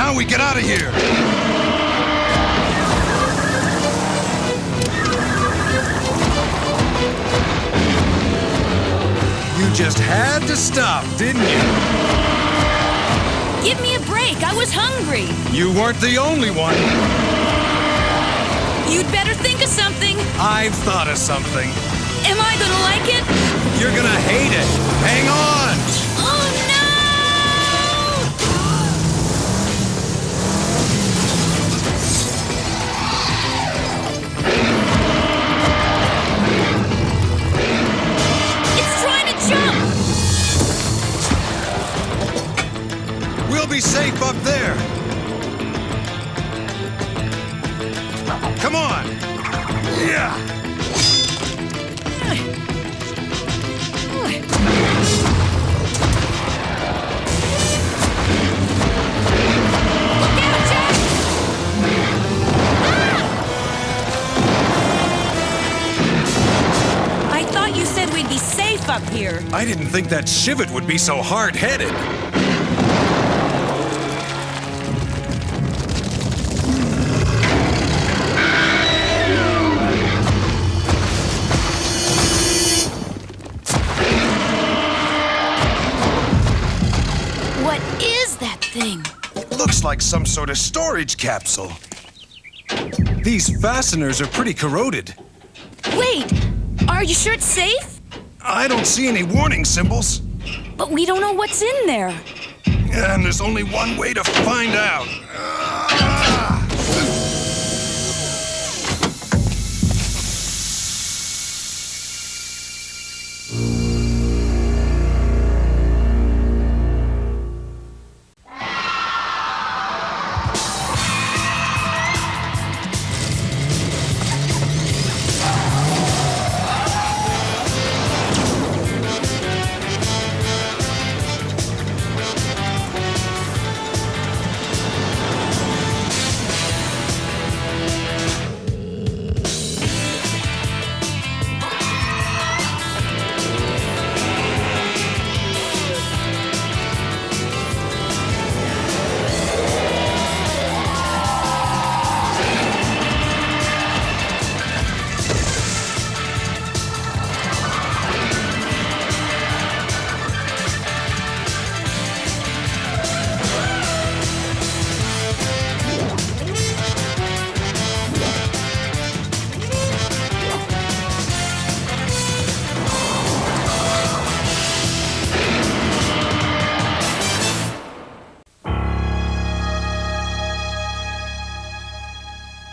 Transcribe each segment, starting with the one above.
Now we get out of here! You just had to stop, didn't you? Give me a break. I was hungry. You weren't the only one. You'd better think of something. I've thought of something. Am I gonna like it? You're gonna hate it. Hang on! Oh, no! It's trying to jump! We'll be safe up there. Come on! Yeah! I thought you said we'd be safe up here. I didn't think that Shivet would be so hard-headed. What is that thing? Looks like some sort of storage capsule. These fasteners are pretty corroded. Wait, are you sure it's safe? I don't see any warning symbols. But we don't know what's in there. And there's only one way to find out.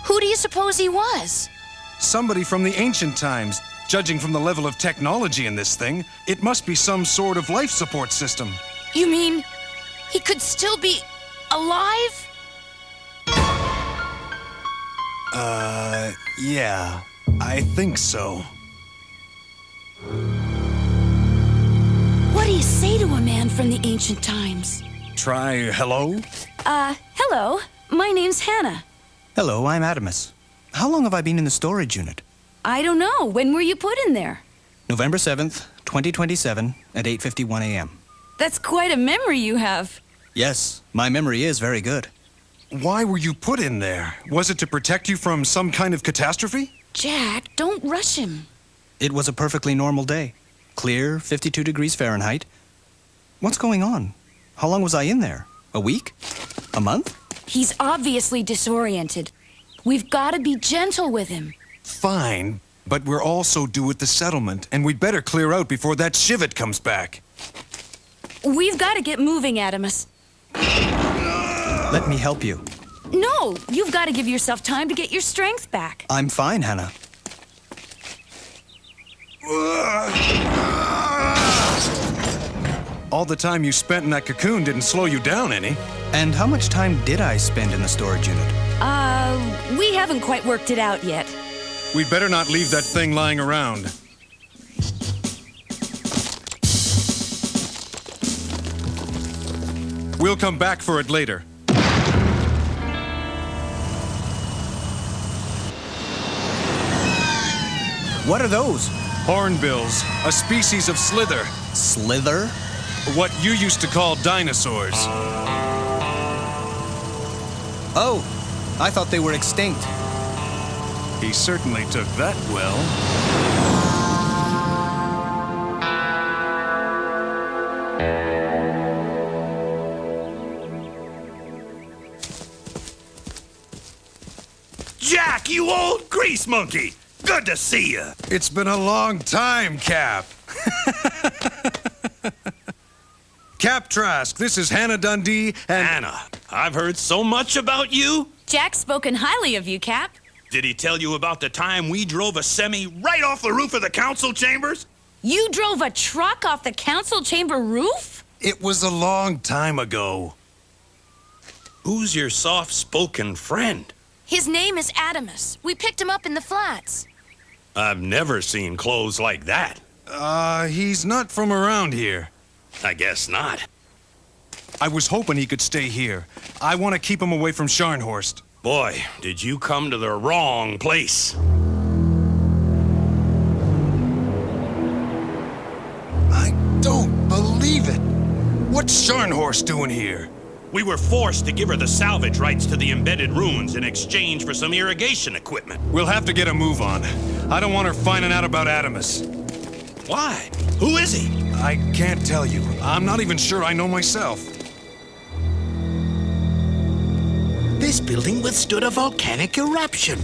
Who do you suppose he was? Somebody from the ancient times. Judging from the level of technology in this thing, it must be some sort of life support system. You mean he could still be alive? Yeah, I think so. What do you say to a man from the ancient times? Try hello? Hello. My name's Hannah. Hello, I'm Adamus. How long have I been in the storage unit? I don't know. When were you put in there? November 7th, 2027 at 8:51 a.m. That's quite a memory you have. Yes, my memory is very good. Why were you put in there? Was it to protect you from some kind of catastrophe? Jack, don't rush him. It was a perfectly normal day. Clear, 52 degrees Fahrenheit. What's going on? How long was I in there? A week? A month? He's obviously disoriented. We've got to be gentle with him. Fine, but we're also due at the settlement, and we'd better clear out before that Shivet comes back. We've got to get moving, Adamus. Let me help you. No, you've got to give yourself time to get your strength back. I'm fine, Hannah. All the time you spent in that cocoon didn't slow you down any. And how much time did I spend in the storage unit? We haven't quite worked it out yet. We'd better not leave that thing lying around. We'll come back for it later. What are those? Hornbills, a species of slither. Slither? What you used to call dinosaurs. Oh, I thought they were extinct. He certainly took that well. Jack, you old grease monkey! Good to see you. It's been a long time, Cap. Cap Trask, this is Hannah Dundee and... Hannah, I've heard so much about you. Jack's spoken highly of you, Cap. Did he tell you about the time we drove a semi right off the roof of the council chambers? You drove a truck off the council chamber roof? It was a long time ago. Who's your soft-spoken friend? His name is Adamus. We picked him up in the flats. I've never seen clothes like that. He's not from around here. I guess not. I was hoping he could stay here. I want to keep him away from Scharnhorst. Boy, did you come to the wrong place. I don't believe it. What's Scharnhorst doing here? We were forced to give her the salvage rights to the embedded ruins in exchange for some irrigation equipment. We'll have to get a move on. I don't want her finding out about Adamus. Why? Who is he? I can't tell you. I'm not even sure I know myself. This building withstood a volcanic eruption,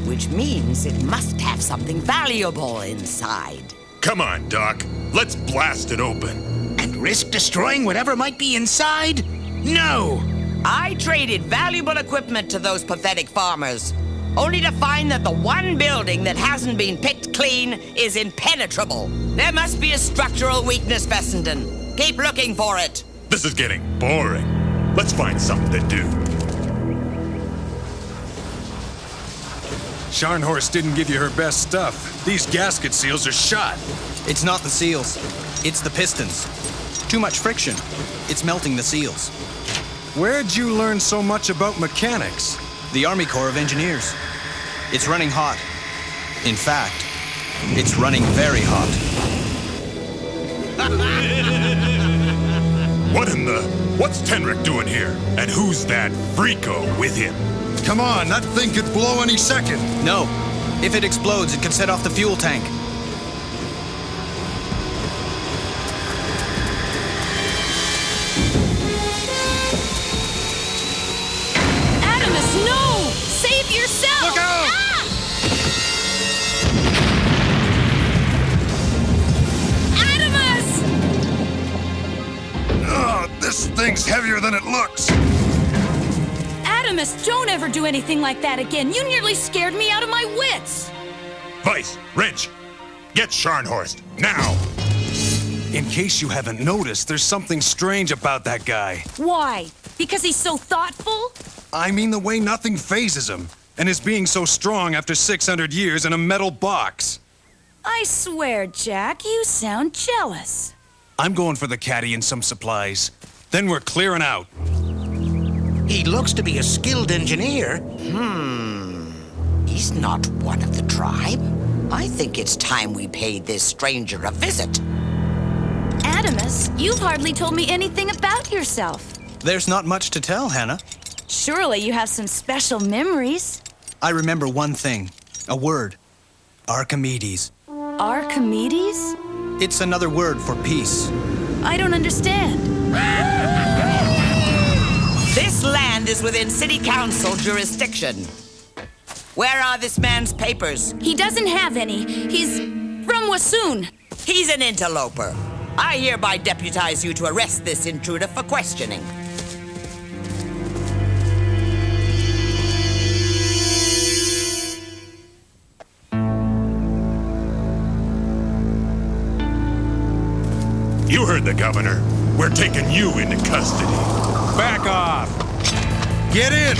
which means it must have something valuable inside. Come on, Doc. Let's blast it open. And risk destroying whatever might be inside? No! I traded valuable equipment to those pathetic farmers, only to find that the one building that hasn't been picked clean is impenetrable. There must be a structural weakness, Fessenden. Keep looking for it. This is getting boring. Let's find something to do. Scharnhorst didn't give you her best stuff. These gasket seals are shot. It's not the seals. It's the pistons. Too much friction. It's melting the seals. Where'd you learn so much about mechanics? The Army Corps of Engineers. It's running hot. In fact, it's running very hot. What's Tenric doing here? And who's that freako with him? Come on, that thing could blow any second. No. If it explodes, it can set off the fuel tank. Adamus, no! Save yourself! Look out! Ah! Adamus! Ugh, this thing's heavier than it looks. Adamus, don't ever do anything like that again. You nearly scared me out of my wits. Vice, Wrench, get Scharnhorst, now! In case you haven't noticed, there's something strange about that guy. Why? Because he's so thoughtful? I mean the way nothing phases him, and his being so strong after 600 years in a metal box. I swear, Jack, you sound jealous. I'm going for the caddy and some supplies. Then we're clearing out. He looks to be a skilled engineer. He's not one of the tribe. I think it's time we paid this stranger a visit. Adamus, you've hardly told me anything about yourself. There's not much to tell, Hannah. Surely you have some special memories. I remember one thing. A word. Archimedes. Archimedes? It's another word for peace. I don't understand. This land is within city council jurisdiction. Where are this man's papers? He doesn't have any. He's from Wassoon. He's an interloper. I hereby deputize you to arrest this intruder for questioning. You heard the governor. We're taking you into custody. Back off! Get in!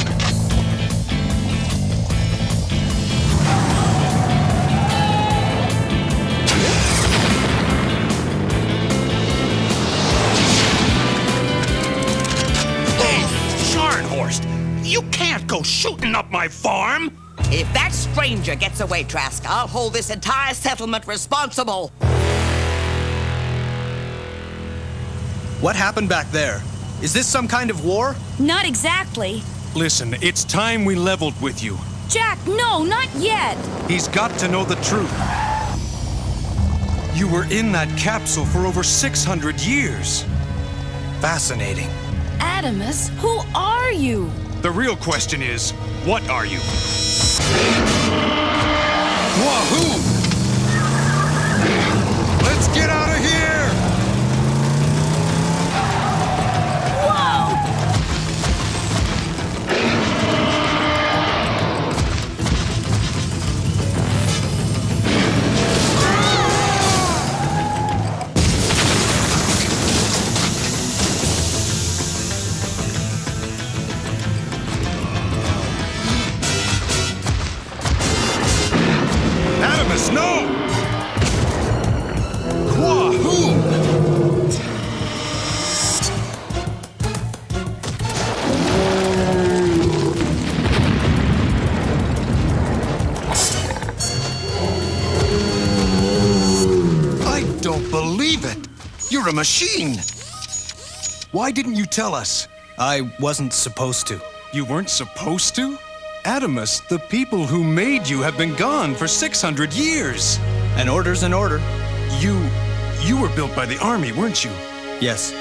Scharnhorst, you can't go shooting up my farm! If that stranger gets away, Trask, I'll hold this entire settlement responsible. What happened back there? Is this some kind of war? Not exactly. Listen, it's time we leveled with you. Jack, no, not yet. He's got to know the truth. You were in that capsule for over 600 years. Fascinating. Adamus, who are you? The real question is, what are you? Wahoo! Let's get out of here! Whoa! Adamus, no! Wahoo! I don't believe it! You're a machine! Why didn't you tell us? I wasn't supposed to. You weren't supposed to? Adamus, the people who made you have been gone for 600 years. An order's an order. You were built by the army, weren't you? Yes.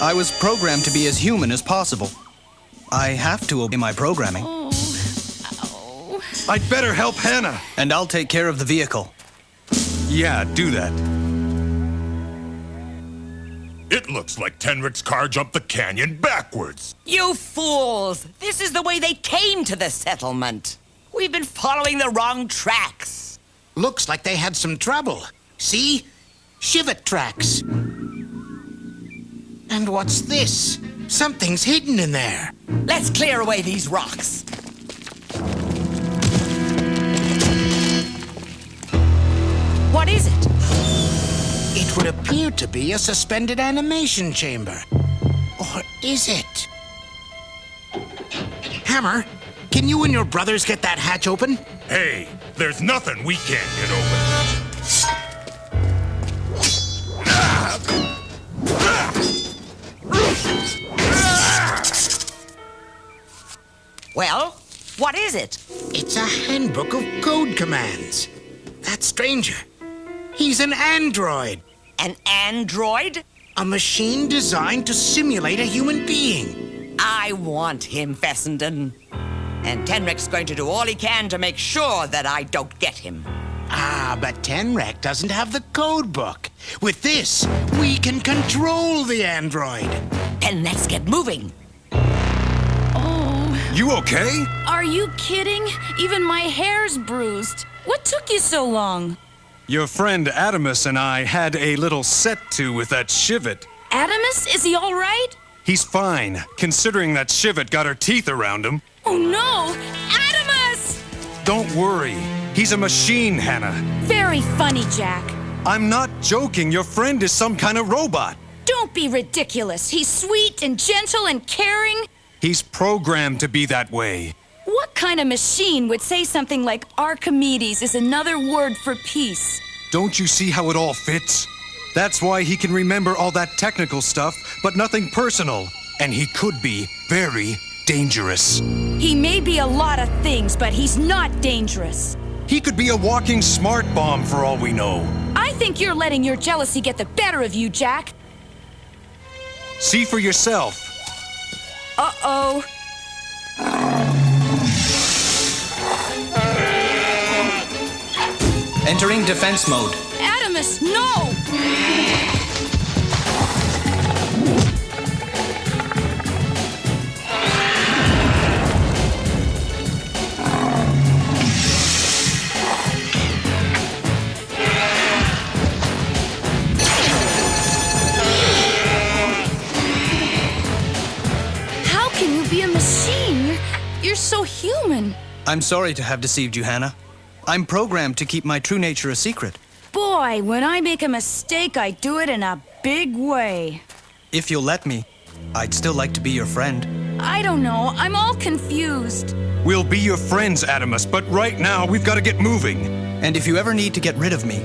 I was programmed to be as human as possible. I have to obey my programming. Oh. I'd better help Hannah. And I'll take care of the vehicle. Yeah, do that. It looks like Tenrick's car jumped the canyon backwards. You fools! This is the way they came to the settlement. We've been following the wrong tracks. Looks like they had some trouble. See? Shivet tracks. And what's this? Something's hidden in there. Let's clear away these rocks. What is it? It would appear to be a suspended animation chamber. Or is it? Hammer, can you and your brothers get that hatch open? Hey, there's nothing we can't get open. Well, what is it? It's a handbook of code commands. That stranger. He's an android. An android? A machine designed to simulate a human being. I want him, Fessenden. And Tenrick's going to do all he can to make sure that I don't get him. Ah, but Tenrek doesn't have the code book. With this, we can control the android. Then let's get moving. Oh. You okay? Are you kidding? Even my hair's bruised. What took you so long? Your friend Adamus and I had a little set-to with that Shivet. Adamus, is he all right? He's fine, considering that Shivet got her teeth around him. Oh no! Adamus! Don't worry. He's a machine, Hannah. Very funny, Jack. I'm not joking. Your friend is some kind of robot. Don't be ridiculous. He's sweet and gentle and caring. He's programmed to be that way. What kind of machine would say something like Archimedes is another word for peace? Don't you see how it all fits? That's why he can remember all that technical stuff, but nothing personal. And he could be very dangerous. He may be a lot of things, but he's not dangerous. He could be a walking smart bomb for all we know. I think you're letting your jealousy get the better of you, Jack. See for yourself. Uh-oh. Entering defense mode. Adamus, no! How can you be a machine? You're so human. I'm sorry to have deceived you, Hannah. I'm programmed to keep my true nature a secret. Boy, when I make a mistake, I do it in a big way. If you'll let me, I'd still like to be your friend. I don't know. I'm all confused. We'll be your friends, Adamus, but right now we've got to get moving. And if you ever need to get rid of me,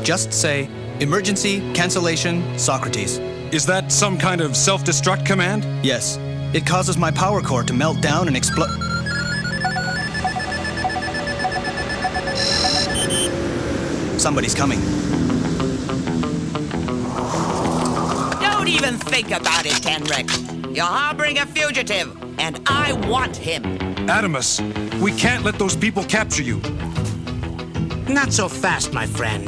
just say, emergency, cancellation, Socrates. Is that some kind of self-destruct command? Yes. It causes my power core to melt down and explode. Somebody's coming. Don't even think about it, Tenrek. You're harboring a fugitive, and I want him. Adamus, we can't let those people capture you. Not so fast, my friend.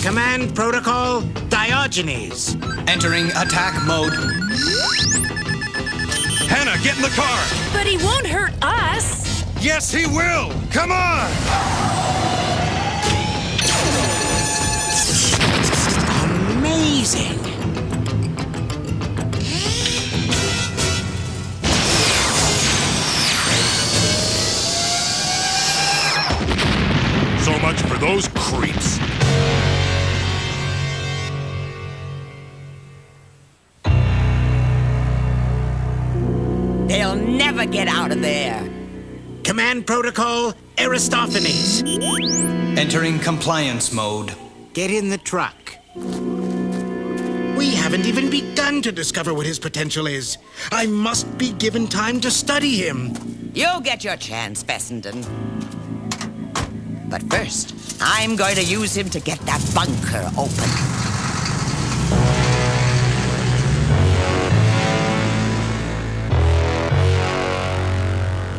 Command protocol, Diogenes. Entering attack mode. Hannah, get in the car! But he won't hurt us. Yes, he will! Come on! Amazing. So much for those creeps. They'll never get out of there. Command protocol, Aristophanes. Entering compliance mode. Get in the truck. We haven't even begun to discover what his potential is. I must be given time to study him. You'll get your chance, Fessenden. But first, I'm going to use him to get that bunker open.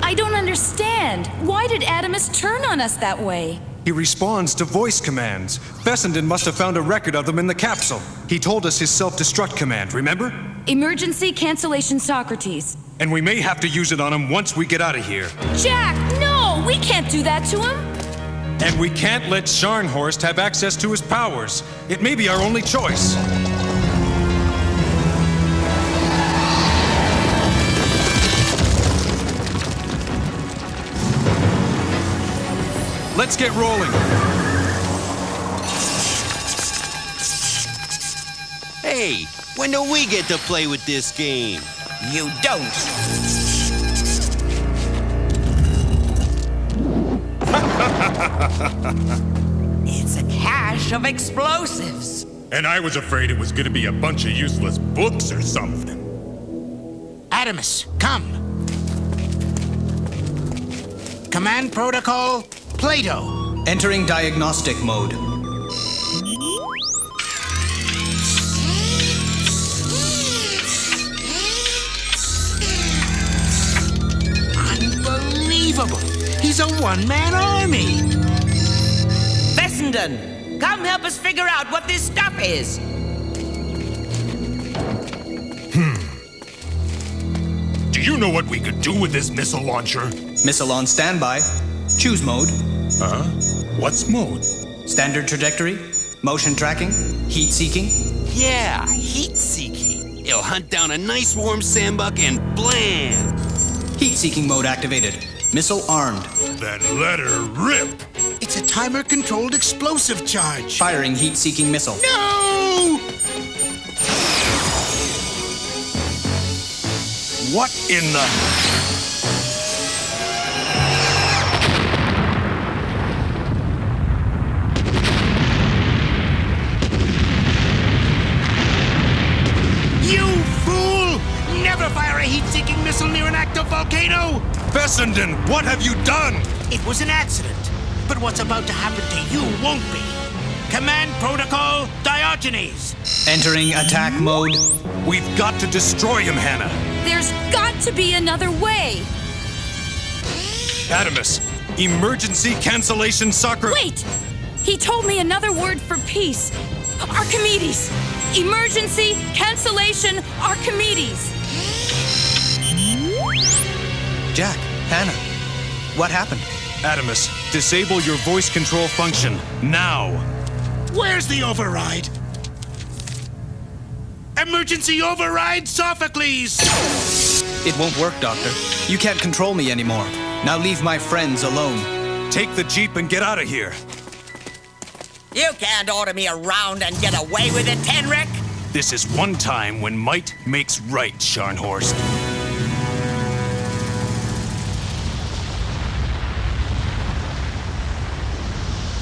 I don't understand. Why did Adamus turn on us that way? He responds to voice commands. Fessenden must have found a record of them in the capsule. He told us his self-destruct command, remember? Emergency cancellation Socrates. And we may have to use it on him once we get out of here. Jack, no! We can't do that to him! And we can't let Scharnhorst have access to his powers. It may be our only choice. Let's get rolling. Hey, when do we get to play with this game? You don't. It's a cache of explosives. And I was afraid it was gonna be a bunch of useless books or something. Adamus, come. Command protocol, Plato. Entering diagnostic mode. Unbelievable! He's a one-man army! Fessenden, come help us figure out what this stuff is. Do you know what we could do with this missile launcher? Missile on standby. Choose mode. Huh? What's mode? Standard trajectory. Motion tracking. Heat seeking. Yeah, heat seeking. It'll hunt down a nice warm sandbuck and blam! Heat seeking mode activated. Missile armed. Then let her rip! It's a timer-controlled explosive charge. Firing heat seeking missile. No! What in the... You fool! Never fire a heat-seeking missile near an active volcano! Fessenden, what have you done? It was an accident. But what's about to happen to you won't be. Command protocol, Diogenes. Entering attack mode. We've got to destroy him, Hannah. There's got to be another way! Adamus, emergency cancellation Wait! He told me another word for peace. Archimedes! Emergency cancellation Archimedes! Jack, Hannah, what happened? Adamus, disable your voice control function, now! Where's the override? Emergency override, Sophocles! It won't work, Doctor. You can't control me anymore. Now leave my friends alone. Take the Jeep and get out of here. You can't order me around and get away with it, Tenrek! This is one time when might makes right, Scharnhorst.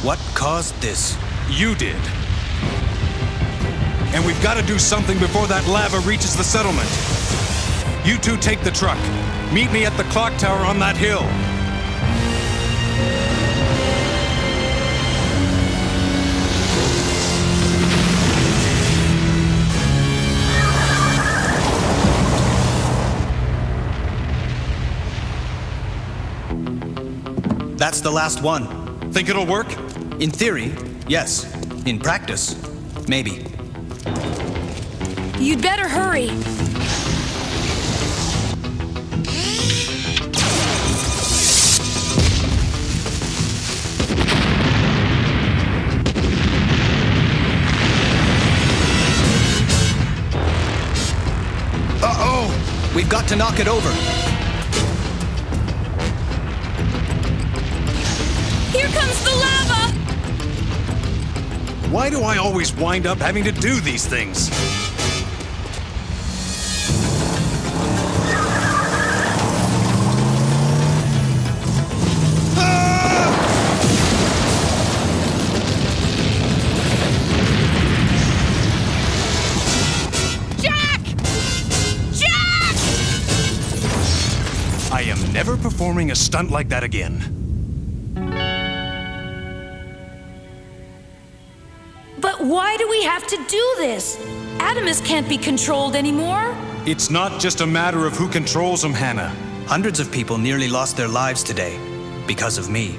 What caused this? You did. And we've got to do something before that lava reaches the settlement. You two take the truck. Meet me at the clock tower on that hill. That's the last one. Think it'll work? In theory, yes. In practice, maybe. You'd better hurry. Uh-oh! We've got to knock it over. Here comes the lava! Why do I always wind up having to do these things? Jack! Jack! I am never performing a stunt like that again. But why do we have to do this? Adamus can't be controlled anymore. It's not just a matter of who controls them, Hannah. Hundreds of people nearly lost their lives today because of me.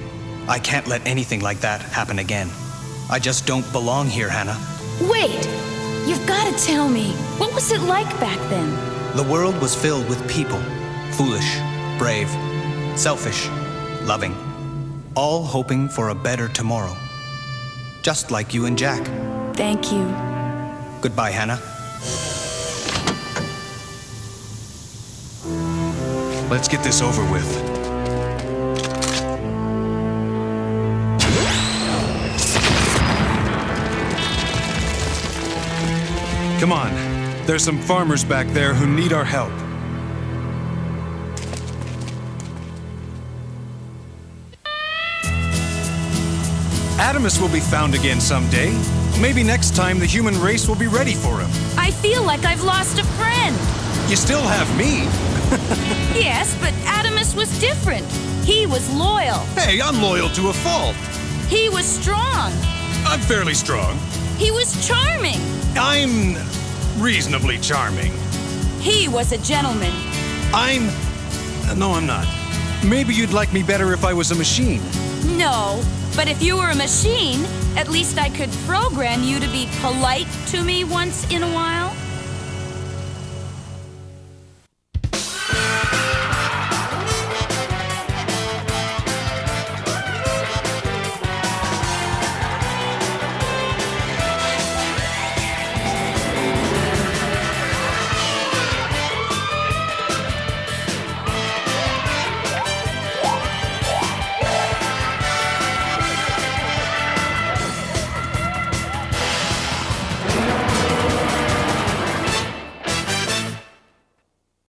I can't let anything like that happen again. I just don't belong here, Hannah. Wait! You've got to tell me. What was it like back then? The world was filled with people. Foolish, brave, selfish, loving. All hoping for a better tomorrow. Just like you and Jack. Thank you. Goodbye, Hannah. Let's get this over with. Come on. There's some farmers back there who need our help. Adamus will be found again someday. Maybe next time the human race will be ready for him. I feel like I've lost a friend. You still have me. Yes, but Adamus was different. He was loyal. Hey, I'm loyal to a fault. He was strong. I'm fairly strong. He was charming. I'm reasonably charming. He was a gentleman. No, I'm not. Maybe you'd like me better if I was a machine. No, but if you were a machine, at least I could program you to be polite to me once in a while.